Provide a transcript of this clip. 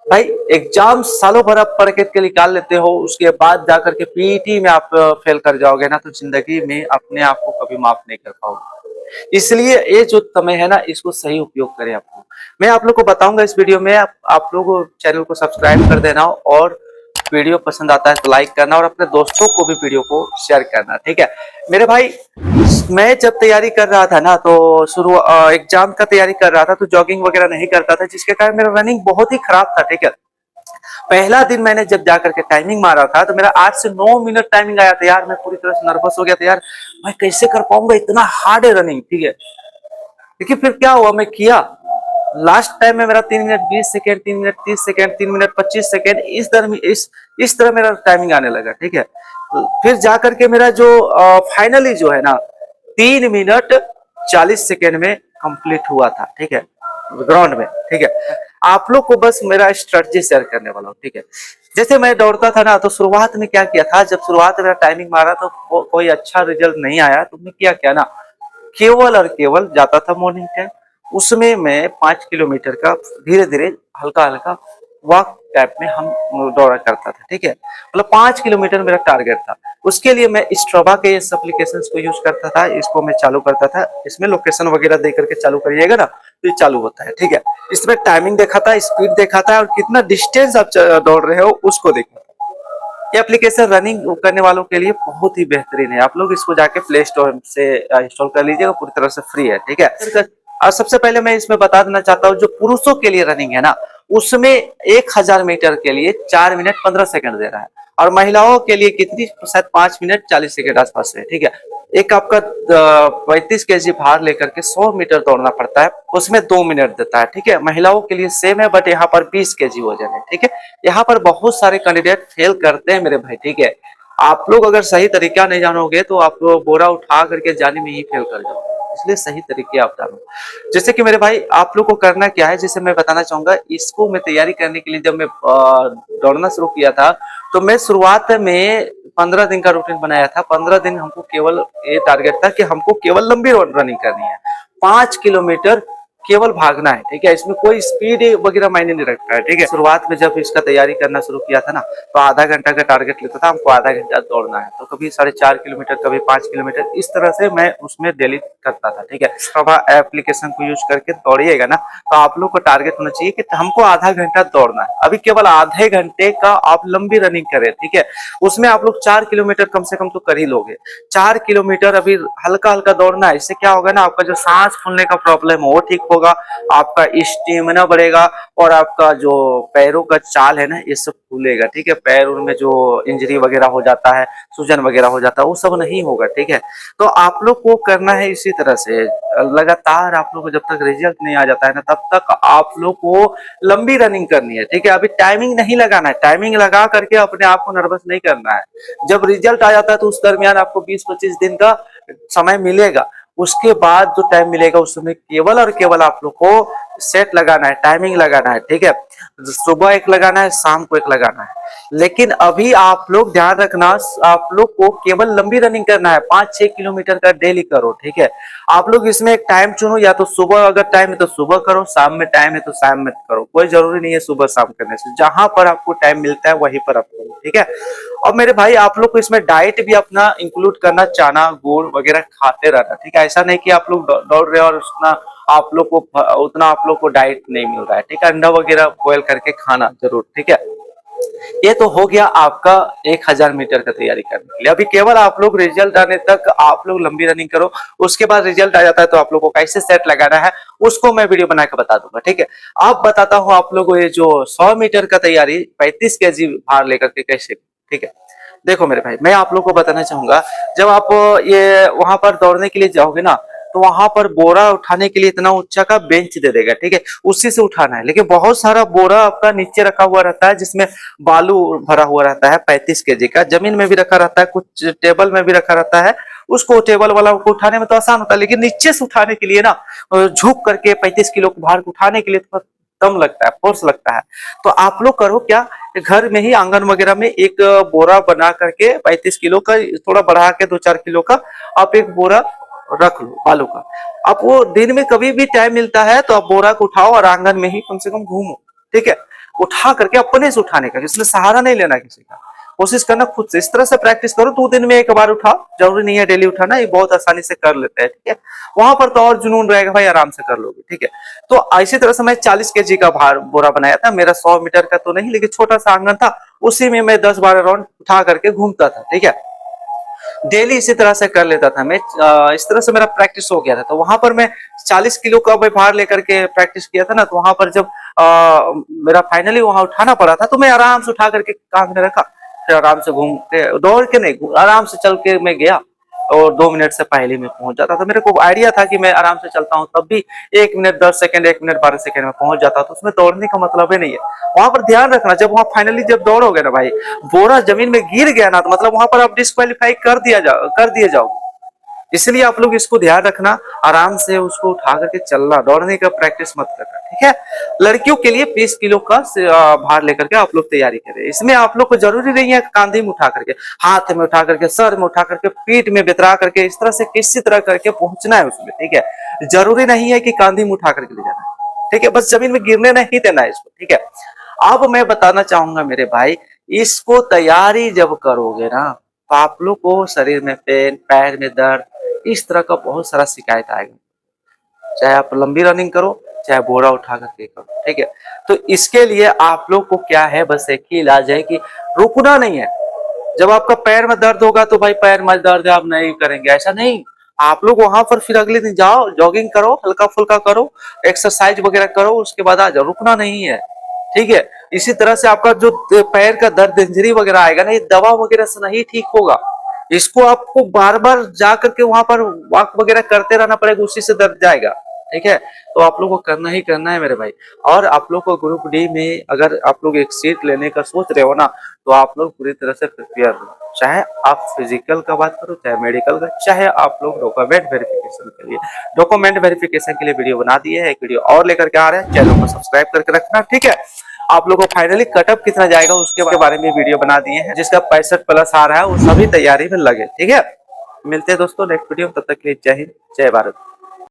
भाई एग्जाम सालों भर आप पढ़ के निकाल लेते हो, उसके बाद जाकर के पीटी में आप फेल कर जाओगे ना, तो जिंदगी में अपने आप को कभी माफ नहीं कर पाओगे। इसलिए ये जो समय है ना, इसको सही उपयोग करें। आपको मैं आप लोग को बताऊंगा इस वीडियो में। आप लोग चैनल को सब्सक्राइब कर देना, और वीडियो पसंद आता है तो लाइक करना, और अपने दोस्तों को भी वीडियो को शेयर करना, ठीक है मेरे भाई। मैं जब तैयारी कर रहा था ना, तो शुरू एग्जाम का तैयारी कर रहा था, तो जॉगिंग वगैरह नहीं करता था, जिसके कारण मेरा रनिंग बहुत ही खराब था, ठीक है। पहला दिन मैंने जब जाकर के टाइमिंग मारा था, तो मेरा 8 से 9 मिनट टाइमिंग आया था यार। मैं पूरी तरह से नर्वस हो गया था यार, मैं कैसे कर पाऊंगा, इतना हार्ड है रनिंग, ठीक है। लेकिन फिर क्या हुआ, मैं किया। लास्ट टाइम में मेरा 3 minute 20 second, 3 minute 30 second, 3 minute 25 second, इस तरह मेरा टाइमिंग आने लगा, ठीक है। तो फिर जाकर के मेरा जो फाइनली जो है ना, 3 मिनट 40 सेकेंड में कंप्लीट हुआ था, ठीक है, ग्राउंड में, ठीक है। आप लोग को बस मेरा स्ट्रेटजी शेयर करने वाला हूँ, ठीक है। जैसे मैं दौड़ता था ना, तो शुरुआत में क्या किया था, जब शुरुआत में मेरा टाइमिंग मारा तो कोई अच्छा रिजल्ट नहीं आया, तो मैं क्या ना, केवल और केवल जाता था मॉर्निंग टाइम, उसमें मैं 5 किलोमीटर का धीरे धीरे हल्का हल्का वॉक टाइप में हम दौड़ा करता था, ठीक है। मतलब 5 किलोमीटर मेरा टारगेट था। उसके लिए मैं स्ट्रोवा के इस एप्लीकेशन को यूज करता था, इसको मैं चालू करता था। इसमें लोकेशन वगैरह दे करके चालू करिएगा ना, तो ये चालू होता है, ठीक है। इसमें टाइमिंग देखा था, स्पीड देखा था, और कितना डिस्टेंस आप दौड़ रहे हो उसको देखा। ये एप्लीकेशन रनिंग करने वालों के लिए बहुत ही बेहतरीन है। आप लोग इसको जाके प्ले स्टोर से इंस्टॉल कर लीजिएगा, पूरी तरह से फ्री है, ठीक है। और सबसे पहले मैं इसमें बता देना चाहता हूँ, जो पुरुषों के लिए रनिंग है ना, उसमें 1000 मीटर के लिए 4 मिनट 15 सेकंड दे रहा है, और महिलाओं के लिए कितनी, शायद 5 मिनट 40 सेकंड आसपास है, ठीक है। एक आपका 35 kg भार लेकर के 100 मीटर दौड़ना पड़ता है, उसमें 2 मिनट देता है, ठीक है। महिलाओं के लिए सेम है, बट यहाँ पर 20 kg वजन है, ठीक है। यहाँ पर बहुत सारे कैंडिडेट फेल करते हैं मेरे भाई, ठीक है। आप लोग अगर सही तरीका नहीं जानोगे, तो आप लोग बोरा उठा करके जाने में ही फेल कर जाओगे। इसलिए सही तरीके आप जानो। जैसे कि मेरे भाई, आप लोग को करना क्या है, जैसे मैं बताना चाहूंगा। इसको मैं तैयारी करने के लिए जब मैं दौड़ना शुरू किया था, तो मैं शुरुआत में 15 दिन का रूटीन बनाया था। 15 दिन हमको केवल ये टारगेट था कि हमको केवल लंबी रनिंग करनी है, 5 किलोमीटर केवल भागना है, ठीक है। इसमें कोई स्पीड वगैरह मायने नहीं रखता है, ठीक है। शुरुआत में जब इसका तैयारी करना शुरू किया था ना, तो आधा घंटा का टारगेट लेता था, हमको आधा घंटा दौड़ना है। तो कभी 4.5 किलोमीटर, कभी 5 किलोमीटर, इस तरह से मैं उसमें डेली करता था, ठीक है। अब एप्लीकेशन को यूज करके दौड़िएगा ना, तो आप लोग को टारगेट होना चाहिए कि हमको आधा घंटा दौड़ना है। अभी केवल आधे घंटे का आप लंबी रनिंग करें, ठीक है। उसमें आप लोग 4 किलोमीटर कम से कम तो कर ही लोगे। 4 किलोमीटर अभी हल्का हल्का दौड़ना है। इससे क्या होगा ना, आपका जो सांस फूलने का प्रॉब्लम है वो ठीक होगा, आपका स्टेमिना बढ़ेगा, और आपका जो पैरों का चाल है ना, ये सब फूलेगा, ठीक है। पैरों में जो इंजरी वगैरह हो जाता है, सूजन वगैरह हो जाता है, वो सब नहीं होगा, ठीक है। तो आप लोग को करना है इसी तरह से लगातार। आप लोग को जब तक रिजल्ट नहीं आ जाता है ना, तब तक आप लोग को लंबी रनिंग करनी है, ठीक है। अभी टाइमिंग नहीं लगाना है, टाइमिंग लगा करके अपने आप को नर्वस नहीं करना है। जब रिजल्ट आ जाता है, तो उस दरमियान आपको 20-25 दिन का समय मिलेगा। उसके बाद जो टाइम मिलेगा, उसमें केवल और केवल आप लोग को सेट लगाना है, टाइमिंग लगाना है, ठीक है। सुबह एक लगाना है, शाम को एक लगाना है। लेकिन अभी आप लोग ध्यान रखना, आप लोग को केवल लंबी रनिंग करना है, 5-6 किलोमीटर का डेली करो, ठीक है। आप लोग इसमें एक टाइम चुनो, या तो सुबह अगर टाइम है तो सुबह करो, शाम में टाइम है तो शाम में करो। कोई जरूरी नहीं है सुबह शाम करने से, जहां पर आपको टाइम मिलता है वहीं पर आप करो, ठीक है। और मेरे भाई, आप लोग को इसमें डाइट भी अपना इंक्लूड करना, चना गुड़ वगैरह खाते रहना, ठीक है। ऐसा नहीं कि आप लोग दौड़ रहे हो और उतना आप लोग को डाइट नहीं मिल रहा है, ठीक है। अंडा वगैरह बॉयल करके खाना जरूर, ठीक है। ये तो हो गया आपका 1000 मीटर का तैयारी करने के लिए। अभी केवल आप लोग रिजल्ट आने तक आप लोग लंबी रनिंग करो। उसके बाद रिजल्ट आ जाता है, तो आप लोग को कैसे सेट लगाना है उसको मैं वीडियो बना के बता दूंगा, ठीक है। अब बताता हूँ आप लोगों को, ये जो 100 मीटर का तैयारी 35 kg भार लेकर के कैसे, ठीक है। देखो मेरे भाई, मैं आप लोग को बताना चाहूंगा, जब आप ये वहां पर दौड़ने के लिए जाओगे ना, तो वहां पर बोरा उठाने के लिए इतना ऊंचा का बेंच दे देगा, ठीक है। उसी से उठाना है। लेकिन बहुत सारा बोरा आपका नीचे रखा हुआ रहता है, जिसमें बालू भरा हुआ रहता है, 35 kg का जमीन में भी रखा रहता है, कुछ टेबल में भी रखा रहता है। उसको टेबल वाला को उठाने में तो आसान होता है, लेकिन नीचे से उठाने के लिए ना, झुक करके 35 किलो को भार उठाने के लिए थोड़ा दम लगता है, फोर्स लगता है। तो आप लोग करो क्या, घर में ही आंगन वगैरह में एक बोरा बना करके 35 किलो का, थोड़ा बढ़ा के 2-4 किलो का आप एक बोरा रख लो बालू का। आप वो दिन में कभी भी टाइम मिलता है तो आप बोरा को उठाओ और आंगन में ही कम से कम घूमो, ठीक है। उठा करके अपने से उठाने का, इसमें सहारा नहीं लेना किसी का, कोशिश करना खुद से। इस तरह से प्रैक्टिस करो, 2 दिन में 1 बार उठाओ, जरूरी नहीं है डेली उठाना, ये बहुत आसानी से कर लेते हैं, ठीक है। वहां पर तो और जुनून रहेगा भाई, आराम से कर लोगे, ठीक है। तो इसी तरह से मैं 40 kg का भार बोरा बनाया था, मेरा 100 मीटर का तो नहीं, लेकिन छोटा सा आंगन था, उसी में मैं 10-12 राउंड उठा करके घूमता था, ठीक है। डेली इसी तरह से कर लेता था मैं, इस तरह से मेरा प्रैक्टिस हो गया था। तो वहां पर मैं 40 किलो का भार लेकर के प्रैक्टिस किया था ना, तो वहां पर जब मेरा फाइनली वहां उठाना पड़ा था, तो मैं आराम से उठा करके कांध में रखा, फिर आराम से घूम के, दौड़ के नहीं, आराम से चल के मैं गया, और 2 मिनट से पहले में पहुंच जाता था। मेरे को आइडिया था कि मैं आराम से चलता हूं, तब भी 1 मिनट 10 सेकंड, 1 मिनट 12 सेकंड में पहुंच जाता, तो उसमें दौड़ने का मतलब ही नहीं है। वहां पर ध्यान रखना, जब वहां फाइनली जब दौड़ोगे ना भाई, बोरा जमीन में गिर गया ना, तो मतलब वहां पर आप डिस्क्वालीफाई कर दिए जाओगे। इसलिए आप लोग इसको ध्यान रखना, आराम से उसको उठा करके चलना, दौड़ने का प्रैक्टिस मत करना, ठीक है। लड़कियों के लिए 20 किलो का भार लेकर के आप लोग तैयारी करें। इसमें आप लोग को जरूरी नहीं है कांधे में उठा करके, हाथ में उठा करके, सर में उठा करके, पीठ में बितरा करके, इस तरह से किसी तरह करके पहुंचना है उसमें, ठीक है। जरूरी नहीं है कि कांधे में उठा करके ले जाना है, ठीक है, बस जमीन में गिरने नहीं देना है इसको, ठीक है। अब मैं बताना चाहूंगा मेरे भाई, इसको तैयारी जब करोगे ना, तो आप लोग को शरीर में पेन, पैर में दर्द, इस तरह का बहुत सारा शिकायत आएगा, चाहे आप लंबी रनिंग करो, चाहे बोरा उठा करके करो, ठीक है। तो इसके लिए आप लोग को क्या है, बस एक ही इलाज है कि रुकना नहीं है। जब आपका पैर में दर्द होगा तो भाई पैर में दर्द है आप नहीं करेंगे, ऐसा नहीं। आप लोग वहां पर फिर अगले दिन जाओ, जॉगिंग करो, हल्का फुल्का करो, एक्सरसाइज वगैरह करो, उसके बाद आ जाओ, रुकना नहीं है, ठीक है। इसी तरह से आपका जो पैर का दर्द, इंजरी वगैरह आएगा ना, ये दवा वगैरह से नहीं ठीक होगा। इसको आपको बार बार जा करके वहां पर वॉक वगैरह करते रहना पड़ेगा, उसी से दर्द जाएगा, ठीक है। तो आप लोग को करना ही करना है मेरे भाई। और आप लोग को ग्रुप डी में अगर आप लोग एक सीट लेने का सोच रहे हो ना, तो आप लोग पूरी तरह से प्रिपेयर हो, चाहे आप फिजिकल का बात करो, चाहे मेडिकल का, चाहे आप लोग डॉक्यूमेंट वेरिफिकेशन के लिए, डॉक्यूमेंट वेरिफिकेशन के लिए वीडियो बना दिए है, एक वीडियो और लेकर के आ रहे हैं, चैनल को सब्सक्राइब करके रखना, ठीक है। आप लोगों को फाइनली कटअप कितना जाएगा उसके बारे में वीडियो बना दिए हैं, जिसका 65+ आ रहा है, वो सभी तैयारी में लगे, ठीक है। मिलते हैं दोस्तों नेक्स्ट वीडियो, तब तक के लिए जय हिंद, जय भारत।